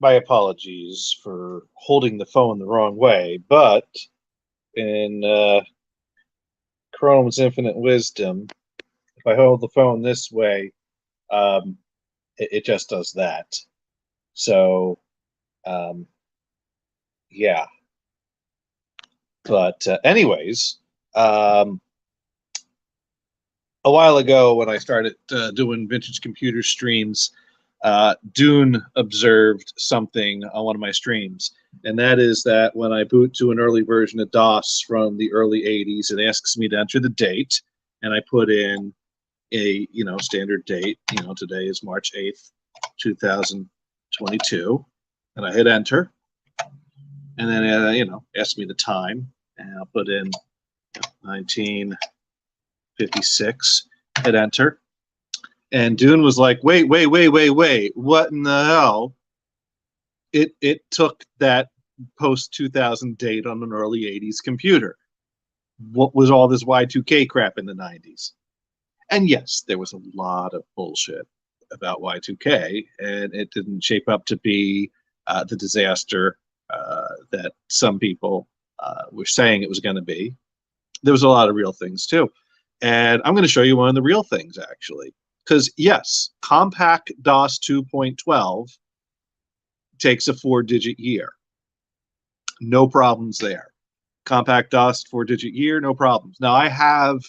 My apologies for holding the phone the wrong way, but in Chrome's infinite wisdom, if I hold the phone this way, um, it just does that. So, um, yeah. But anyways, um, a while ago when I started doing vintage computer streams, Dune observed something on one of my streams, and that is that when I boot to an early version of DOS from the early 80s, it asks me to enter the date, and I put in a standard date. Today is March 8th, 2022, and I hit enter, and then asks me the time, and I'll put in 1956, hit enter. And Dune was like, wait, what in the hell? It took that post 2000 date on an early 80s computer. What was all this Y2K crap in the 90s? And yes, there was a lot of bullshit about Y2K, and it didn't shape up to be the disaster that some people were saying it was going to be. There was a lot of real things too. And I'm going to show you one of the real things, actually. Because, yes, compact DOS 2.12 takes a 4-digit year. No problems there. Compact DOS 4-digit year, no problems. Now, I have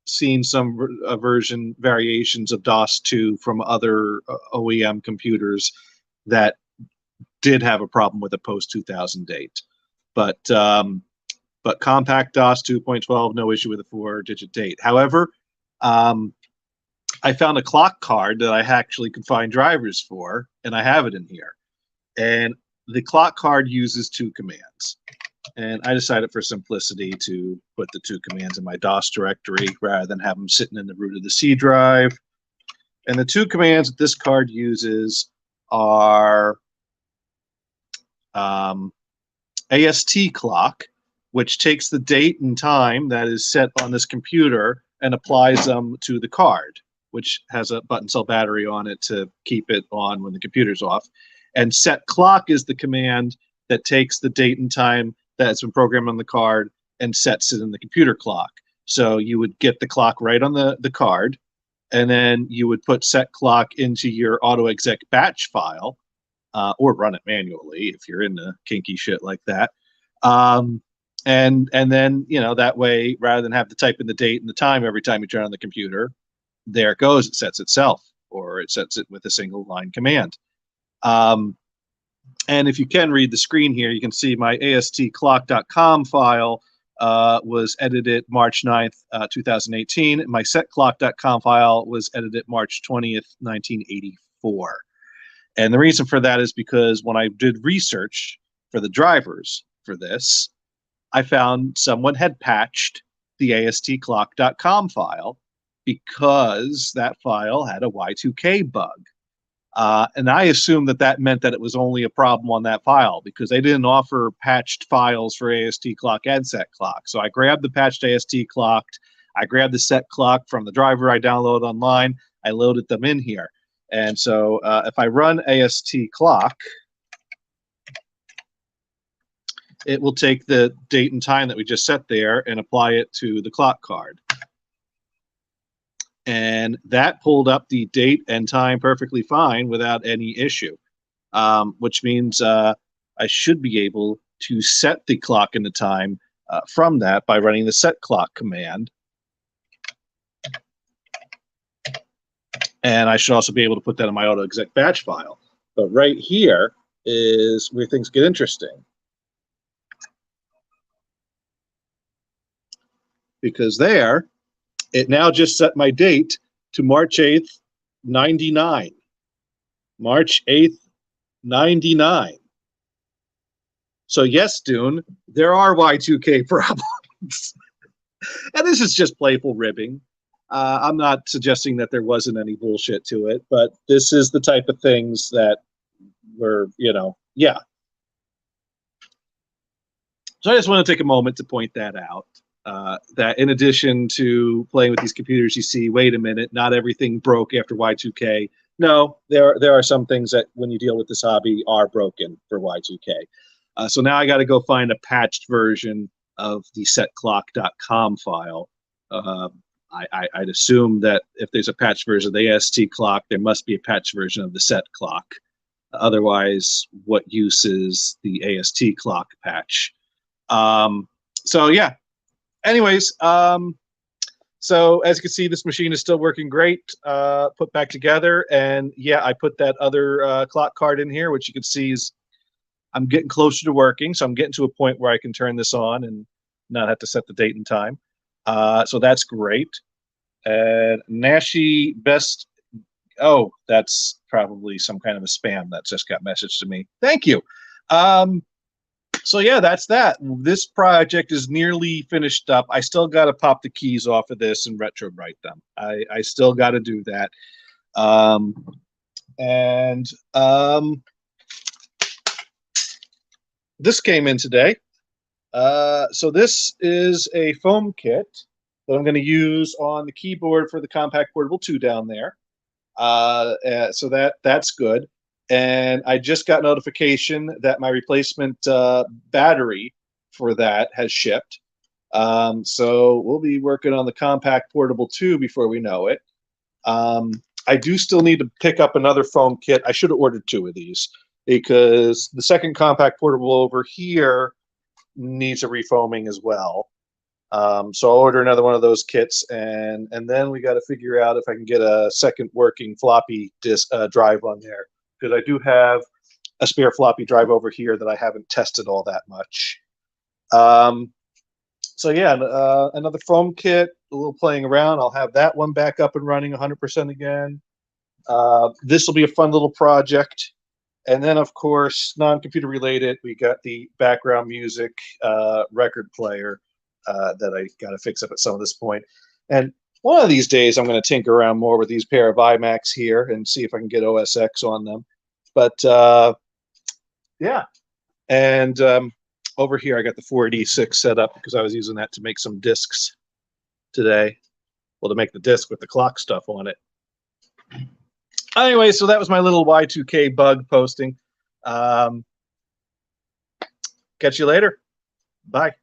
seen some version variations of DOS 2 from other OEM computers that did have a problem with a post-2000 date. But compact DOS 2.12, no issue with a 4-digit date. However, I found a clock card that I actually could find drivers for, and I have it in here. And the clock card uses 2 commands. And I decided for simplicity to put the 2 commands in my DOS directory rather than have them sitting in the root of the C drive. And the 2 commands that this card uses are AST clock, which takes the date and time that is set on this computer and applies them to the card, which has a button cell battery on it to keep it on when the computer's off. And set clock is the command that takes the date and time that's been programmed on the card and sets it in the computer clock. So you would get the clock right on the card, and then you would put set clock into your autoexec batch file, or run it manually if you're into kinky shit like that. And then, that way, rather than have to type in the date and the time every time you turn on the computer, there it goes. It sets itself, or it sets it with a single line command. And if you can read the screen here, you can see my astclock.com file was edited March 9th, 2018. My setclock.com file was edited March 20th, 1984. And the reason for that is because when I did research for the drivers for this, I found someone had patched the astclock.com file because that file had a Y2K bug. And I assumed that meant that it was only a problem on that file because they didn't offer patched files for AST clock and set clock. So I grabbed the patched AST clock, I grabbed the set clock from the driver I downloaded online, I loaded them in here. And so if I run AST clock, it will take the date and time that we just set there and apply it to the clock card. And that pulled up the date and time perfectly fine without any issue, which means I should be able to set the clock and the time from that by running the set clock command. And I should also be able to put that in my autoexec batch file. But right here is where things get interesting. Because there, it now just set my date to March 8th, 99. March 8th, 99. So yes, Dune, there are Y2K problems. And this is just playful ribbing. I'm not suggesting that there wasn't any bullshit to it, but this is the type of things that were, yeah. So I just want to take a moment to point that out. That in addition to playing with these computers, you see, wait a minute, not everything broke after Y2K. No, there are some things that when you deal with this hobby are broken for Y2K. So now I got to go find a patched version of the setclock.com file. Uh, I'd assume that if there's a patched version of the AST clock, there must be a patched version of the set clock. Otherwise, what use is the AST clock patch? So yeah. Anyways, so as you can see, this machine is still working great, put back together. And yeah, I put that other clock card in here, which you can see is I'm getting closer to working. So I'm getting to a point where I can turn this on and not have to set the date and time. So that's great. And Nashi best. Oh, that's probably some kind of a spam that just got messaged to me. Thank you. So yeah, that's that. This project is nearly finished up. I still got to pop the keys off of this and retrowrite them. I still got to do that. And this came in today. So this is a foam kit that I'm going to use on the keyboard for the Compact Portable 2 down there. So that's good. And I just got notification that my replacement battery for that has shipped. So we'll be working on the Compact Portable 2 before we know it. I do still need to pick up another foam kit. I should have ordered 2 of these because the second Compact Portable over here needs a refoaming as well. So I'll order another one of those kits, and then we got to figure out if I can get a second working floppy disk drive on there, because I do have a spare floppy drive over here that I haven't tested all that much. So yeah, another foam kit, a little playing around. I'll have that one back up and running 100% again. This will be a fun little project. And then, of course, non-computer related, we got the background music record player that I got to fix up at some of this point. And one of these days, I'm going to tinker around more with these pair of iMacs here and see if I can get OS X on them. But yeah, and over here, I got the 486 set up because I was using that to make some discs today. Well, to make the disc with the clock stuff on it. Anyway, so that was my little Y2K bug posting. Catch you later. Bye.